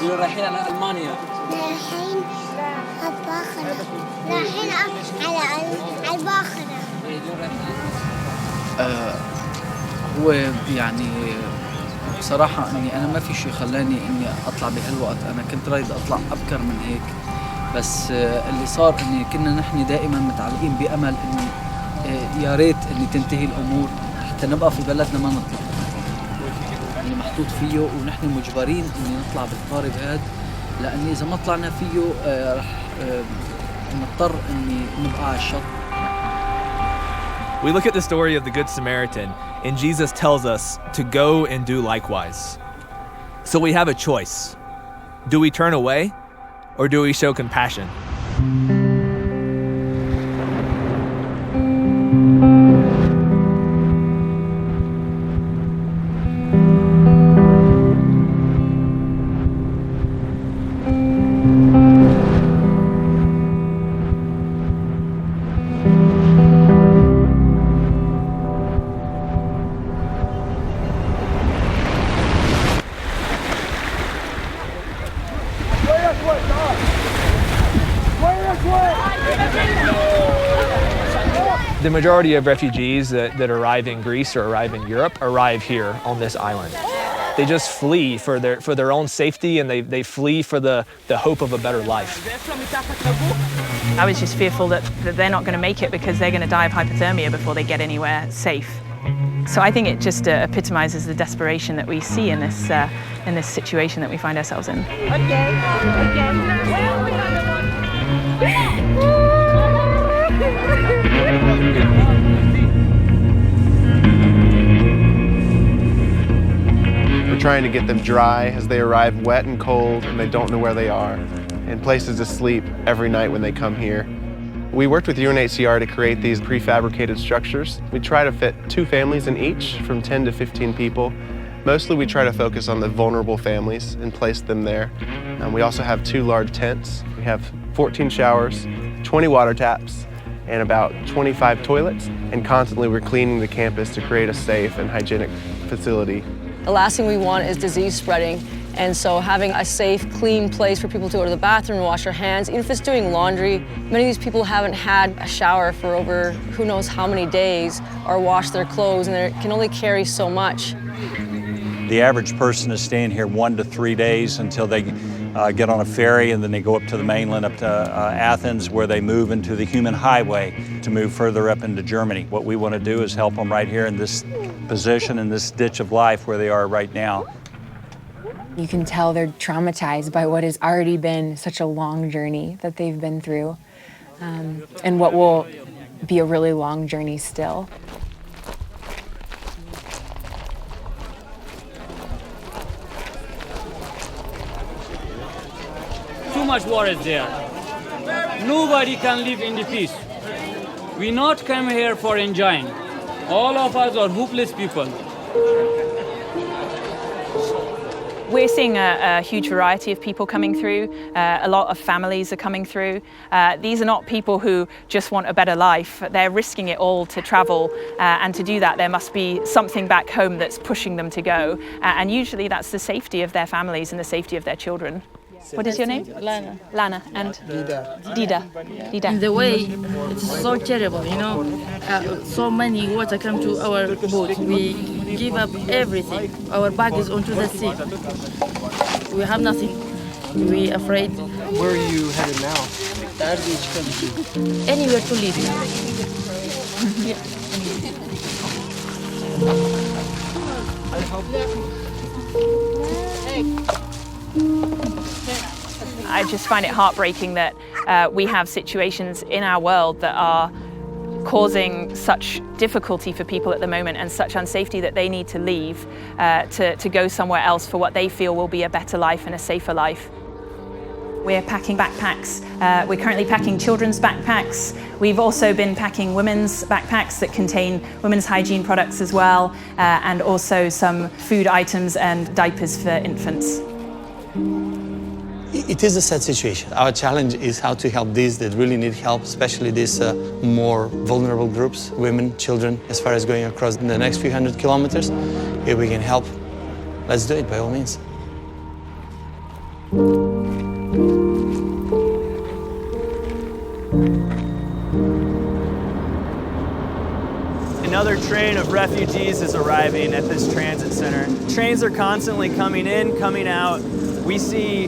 رايحين على ألمانيا. رايحين الباخرة. رايحين على الباخرة. هو يعني بصراحة إني أنا ما في شيء خلاني إني أطلع بهالوقت. أنا كنت رايد أطلع أبكر من هيك، بس اللي صار إني كنا نحن دائما متعلقين بأمل إني يا ريت إني تنتهي الأمور حتى نبقى في بلدنا ما نطلع اللي محطوط فيه، ونحن مجبرين إني نطلع بالقارب هاد، لأني إذا ما طلعنا فيه رح نضطر إني نبقى على الشط. We look at the story of the Good Samaritan, and Jesus tells us to go and do likewise. So we have a choice. Do we turn away, or do we show compassion? The majority of refugees that arrive in Greece or arrive in Europe arrive here on this island. They just flee for their own safety, and they flee for the hope of a better life. I was just fearful that they're not going to make it because they're going to die of hypothermia before they get anywhere safe. So I think it just epitomizes the desperation that we see in this situation that we find ourselves in. We're trying to get them dry as they arrive wet and cold and they don't know where they are, and places to sleep every night when they come here. We worked with UNHCR to create these prefabricated structures. We try to fit 2 families in each, from 10 to 15 people. Mostly we try to focus on the vulnerable families and place them there. We also have 2 large tents. We have 14 showers, 20 water taps, and about 25 toilets, and constantly we're cleaning the campus to create a safe and hygienic facility. The last thing we want is disease spreading, and so having a safe, clean place for people to go to the bathroom and wash their hands, even if it's doing laundry. Many of these people haven't had a shower for over who knows how many days, or washed their clothes, and they can only carry so much. The average person is staying here 1 to 3 days until they get on a ferry, and then they go up to the mainland, up to Athens, where they move into the human highway to move further up into Germany. What we want to do is help them right here in this position, in this ditch of life where they are right now. You can tell they're traumatized by what has already been such a long journey that they've been through, and what will be a really long journey still. Too much war is there. Nobody can live in the peace. We not come here for enjoying. All of us are hopeless people. We're seeing a huge variety of people coming through. A lot of families are coming through. These are not people who just want a better life. They're risking it all to travel, and to do that there must be something back home that's pushing them to go. And usually that's the safety of their families and the safety of their children. What is your name? Lana. Lana. And? Dida. Dida. In the way, it's so terrible, you know. So many water come to our boat. We give up everything. Our bag is onto the sea. We have nothing. We afraid. Where are you headed now? Anywhere to live. Yeah. I just find it heartbreaking that we have situations in our world that are causing such difficulty for people at the moment and such unsafety that they need to leave to go somewhere else for what they feel will be a better life and a safer life. We're packing backpacks. We're currently packing children's backpacks. We've also been packing women's backpacks that contain women's hygiene products as well, and also some food items and diapers for infants. It is a sad situation. Our challenge is how to help these that really need help, especially these more vulnerable groups, women, children, as far as going across the next few hundred kilometers. If we can help, let's do it by all means. Another train of refugees is arriving at this transit center. Trains are constantly coming in, coming out. We see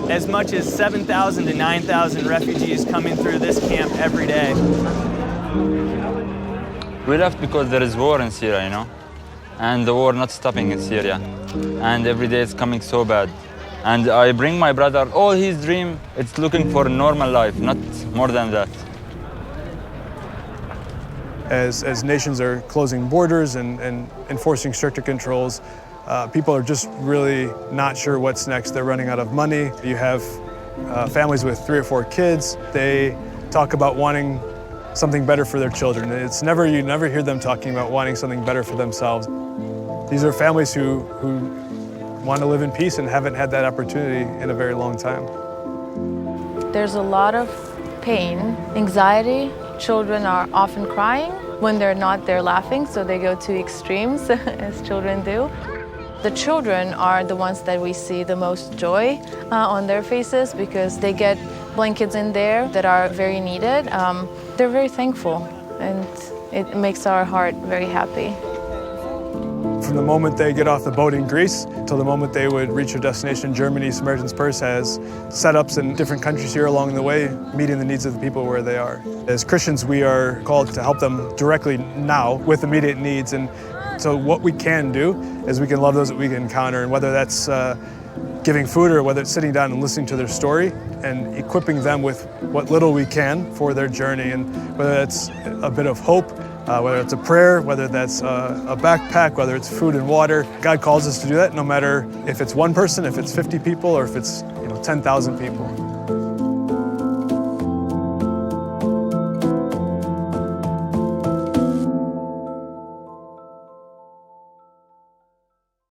as much as 7,000 to 9,000 refugees coming through this camp every day. We left because there is war in Syria, you know, and the war not stopping in Syria. And every day it's coming so bad. And I bring my brother, all his dream, it's looking for a normal life, not more than that. As nations are closing borders and enforcing stricter controls, people are just really not sure what's next. They're running out of money. You have families with 3 or 4 kids. They talk about wanting something better for their children. You never hear them talking about wanting something better for themselves. These are families who want to live in peace and haven't had that opportunity in a very long time. There's a lot of pain, anxiety. Children are often crying. When they're not, they're laughing, so they go to extremes, as children do. The children are the ones that we see the most joy on their faces because they get blankets in there that are very needed. They're very thankful, and it makes our heart very happy. From the moment they get off the boat in Greece till the moment they would reach their destination in Germany, Samaritan's Purse has setups in different countries here along the way, meeting the needs of the people where they are. As Christians, we are called to help them directly now with immediate needs. And so what we can do is we can love those that we encounter, and whether that's giving food or whether it's sitting down and listening to their story and equipping them with what little we can for their journey, and whether that's a bit of hope, whether it's a prayer, whether that's a backpack, whether it's food and water. God calls us to do that no matter if it's one person, if it's 50 people, or if it's 10,000 people.